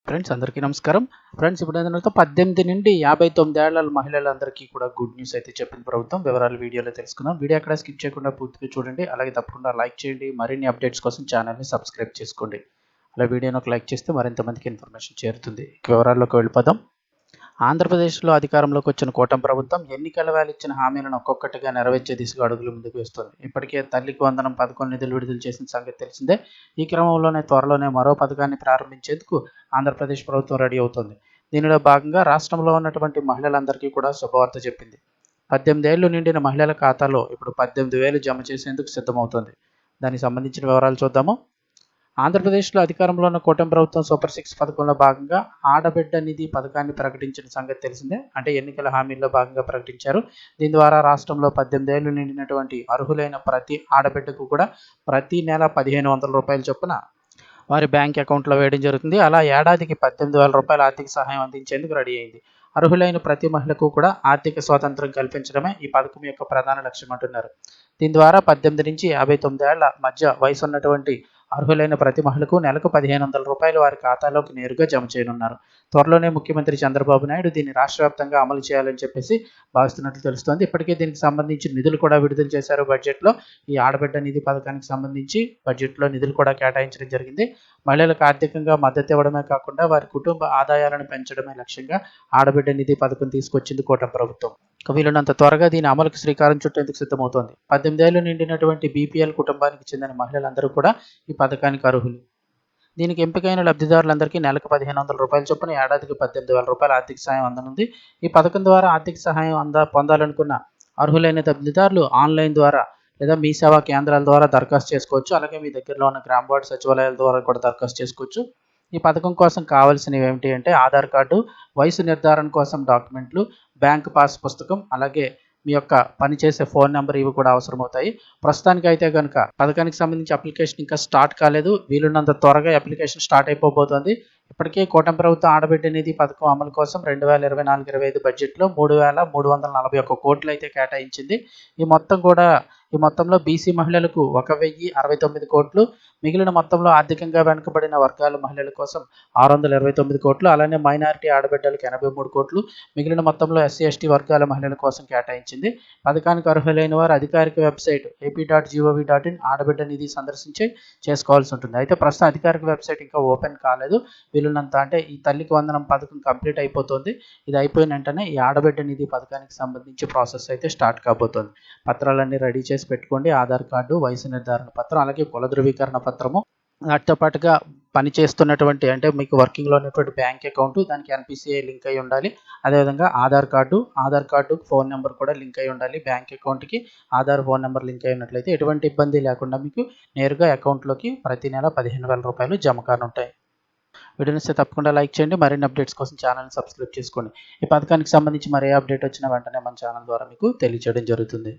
Friends అందరికీ నమస్కారం. Friends ఇప్పుడు ఏంటంటే 18 నుండి 59 ఏళ్ల మహిళలందరికీ కూడా గుడ్ న్యూస్ అయితే చెప్పింది ప్రభుత్వం. వివరాలు వీడియోలో తెలుసుకుందాం. వీడియో ఎక్కడ స్కిప్ చేయకుండా పూర్తిగా చూడండి. అలాగే తప్పకుండా లైక్ చేయండి. మరిన్ని అప్డేట్స్ కోసం ఛానల్ని సబ్స్క్రైబ్ చేసుకోండి. అలా వీడియోని ఒక లైక్ చేస్తే మరింత మందికి ఇన్ఫర్మేషన్ చేరుతుంది. వివరాల్లోకి వెళ్ళిపోదాం. ఆంధ్రప్రదేశ్లో అధికారంలోకి వచ్చిన కూటమి ప్రభుత్వం ఎన్నికల వేళ ఇచ్చిన హామీలను ఒక్కొక్కటిగా నెరవేర్చే దిశగా అడుగులు ముందుకు వేస్తుంది. ఇప్పటికే తల్లికి వందనం పథకం నిధులు విడుదల చేసిన సంగతి తెలిసిందే. ఈ క్రమంలోనే త్వరలోనే మరో పథకాన్ని ప్రారంభించేందుకు ఆంధ్రప్రదేశ్ ప్రభుత్వం రెడీ అవుతోంది. దీనిలో భాగంగా రాష్ట్రంలో ఉన్నటువంటి మహిళలందరికీ కూడా శుభవార్త చెప్పింది. 18 ఏళ్లు నిండిన మహిళల ఖాతాలో ఇప్పుడు 18,000 జమ చేసేందుకు సిద్ధమవుతోంది. దానికి సంబంధించిన వివరాలు చూద్దాము. ఆంధ్రప్రదేశ్లో అధికారంలో ఉన్న కూటమి ప్రభుత్వం సూపర్ 6 పథకంలో భాగంగా ఆడబిడ్డ నిధి పథకాన్ని ప్రకటించిన సంగతి తెలిసిందే. అంటే ఎన్నికల హామీల్లో భాగంగా ప్రకటించారు. దీని ద్వారా రాష్ట్రంలో 18 ఏళ్లు నిండినటువంటి అర్హులైన ప్రతి ఆడబిడ్డకు కూడా ప్రతి నెల 1,500 రూపాయల చొప్పున వారి బ్యాంక్ అకౌంట్లో వేయడం జరుగుతుంది. అలా ఏడాదికి 18,000 రూపాయల ఆర్థిక సహాయం అందించేందుకు రెడీ అయింది. అర్హులైన ప్రతి మహిళకు కూడా ఆర్థిక స్వాతంత్రం కల్పించడమే ఈ పథకం యొక్క ప్రధాన లక్ష్యం అంటున్నారు. దీని ద్వారా 18 నుంచి 59 ఏళ్ల మధ్య వయసు ఉన్నటువంటి అర్హులైన ప్రతి మహిళకు నెలకు 1,500 రూపాయలు వారి ఖాతాలోకి నేరుగా జమ చేయనున్నారు. త్వరలోనే ముఖ్యమంత్రి చంద్రబాబు నాయుడు దీన్ని రాష్ట్ర వ్యాప్తంగా అమలు చేయాలని చెప్పేసి భావిస్తున్నట్లు తెలుస్తోంది. ఇప్పటికే దీనికి సంబంధించి నిధులు కూడా విడుదల చేశారు. బడ్జెట్లో ఈ ఆడబిడ్డ నిధి పథకానికి సంబంధించి బడ్జెట్లో నిధులు కూడా కేటాయించడం జరిగింది. మహిళలకు ఆర్థికంగా మద్దతు ఇవ్వడమే కాకుండా వారి కుటుంబ ఆదాయాలను పెంచడమే లక్ష్యంగా ఆడబిడ్డ నిధి పథకం తీసుకొచ్చింది కూటమి ప్రభుత్వం. వీలున్నంత త్వరగా దీని అమలుకు శ్రీకారం చుట్టేందుకు సిద్ధమవుతోంది. 18 ఏళ్లు నిండినటువంటి బీపీఎల్ కుటుంబానికి చెందిన మహిళలందరూ కూడా ఈ పథకానికి అర్హులు. దీనికి ఎంపికైన లబ్ధిదారులందరికీ నెలకు 1,500 రూపాయల చొప్పున ఏడాదికి 18,000 రూపాయల ఆర్థిక సహాయం అందనుంది. ఈ పథకం ద్వారా ఆర్థిక సహాయం పొందాలనుకున్న అర్హులైన లబ్ధిదారులు ఆన్లైన్ ద్వారా లేదా మీ సేవా కేంద్రాల ద్వారా దరఖాస్తు చేసుకోవచ్చు. అలాగే మీ దగ్గరలో ఉన్న గ్రామ వార్డు సచివాలయాల ద్వారా కూడా దరఖాస్తు చేసుకోవచ్చు. ఈ పథకం కోసం కావాల్సినవి ఏమిటి అంటే ఆధార్ కార్డు, వయసు నిర్ధారణ కోసం డాక్యుమెంట్లు, బ్యాంక్ పాస్ పుస్తకం, అలాగే మీ యొక్క పనిచేసే ఫోన్ నెంబర్ ఇవి కూడా అవసరమవుతాయి. ప్రస్తుతానికి అయితే కనుక పథకానికి సంబంధించి అప్లికేషన్ ఇంకా స్టార్ట్ కాలేదు. వీలున్నంత త్వరగా అప్లికేషన్ స్టార్ట్ అయిపోబోతోంది. ఇప్పటికే కూటమి ప్రభుత్వం ఆడబిడ్డ నిధి పథకం అమలు కోసం 2024-25 బడ్జెట్లో 3,341 కోట్లు అయితే కేటాయించింది. ఈ మొత్తంలో బీసీ మహిళలకు 1,069 కోట్లు, మిగిలిన మొత్తంలో ఆర్థికంగా వెనుకబడిన వర్గాల మహిళల కోసం 629 కోట్లు, అలానే మైనారిటీ ఆడబిడ్డలకు 83 కోట్లు, మిగిలిన మొత్తంలో ఎస్సీ ఎస్టీ వర్గాల మహిళల కోసం కేటాయించింది. పథకానికి అర్హులైన వారు అధికారిక వెబ్సైట్ ap.gov.in ఆడబిడ్డ నిధి సందర్శించి చేసుకోవాల్సి ఉంటుంది. అయితే ప్రస్తుతం అధికారిక వెబ్సైట్ ఇంకా ఓపెన్ కాలేదు. వీలున్నంత అంటే ఈ తల్లికి వందనం పథకం కంప్లీట్ అయిపోతుంది. ఇది అయిపోయిన వెంటనే ఈ ఆడబిడ్డ నిధి పథకానికి సంబంధించి ప్రాసెస్ అయితే స్టార్ట్ కాబోతోంది. పత్రాలన్నీ రెడీ చేసి పెట్టుకోండి. ఆధార్ కార్డు, వయసు నిర్ధారణ పత్రం, అలాగే కుల ధృవీకరణ పత్రము, వాటితో పాటుగా పనిచేస్తున్నటువంటి అంటే మీకు వర్కింగ్లో ఉన్నటువంటి బ్యాంక్ అకౌంట్, దానికి ఎన్పిసిఐ లింక్ అయి ఉండాలి. అదేవిధంగా ఆధార్ కార్డు ఫోన్ నెంబర్ కూడా లింక్ అయి ఉండాలి. బ్యాంక్ అకౌంట్కి ఆధార్ ఫోన్ నెంబర్ లింక్ అయి ఉన్నట్లయితే ఎటువంటి ఇబ్బంది లేకుండా మీకు నేరుగా అకౌంట్లోకి ప్రతి నెల 15,000 రూపాయలు జమ కానుంటాయి. వీడియోని తప్పకుండా లైక్ చేయండి. మరిన్ని అప్డేట్స్ కోసం ఛానల్ని సబ్స్క్రైబ్ చేసుకోండి. ఈ పథకానికి సంబంధించి మరే అప్డేట్ వచ్చినా వెంటనే మన ఛానల్ ద్వారా మీకు తెలియజేయడం జరుగుతుంది.